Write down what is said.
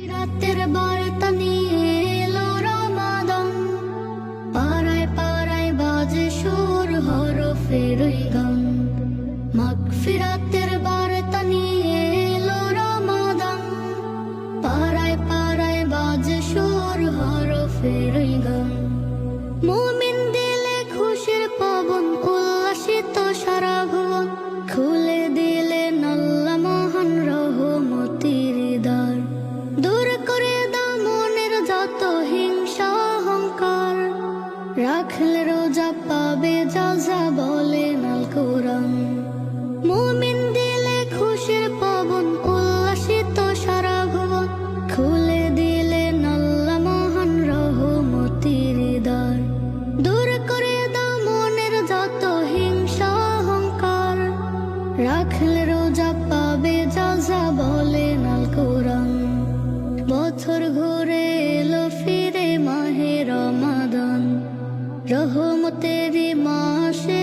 রাতের বার্তা নিয়ে এলো রমাদান, পাড়ায় পাড়ায় বাজে সুর হরফের ওই গান। মাগফিরাতের বার্তা নিয়ে এলো রমাদান, পাড়ায় পাড়ায় বাজে সুর হরফের ওই গান। মুমিন দিলে খুশির পবন, উল্লাসিত সারা ভুবন, খুলে দিলেন আল্লাহ মহান রহমতের দ্বার। দূর করে দাও মনের যত হিংসা অহংকার, রাখলে রোজা পাবে যাজা বলেন আল কোরআন। মুমিন দিলে খুশির পবন, উল্লাসিত সারা ভুবন, খুলে দিলেন আল্লাহ মহান রহমতের দ্বার। দূর করে দাও মনের যত হিংসা অহংকার, রাখলে রোজা পাবে যাজা বলেন আল কোরআন। বছর ঘুরে এলো ফিরে মাহে রমাদান, রহমতের মাসে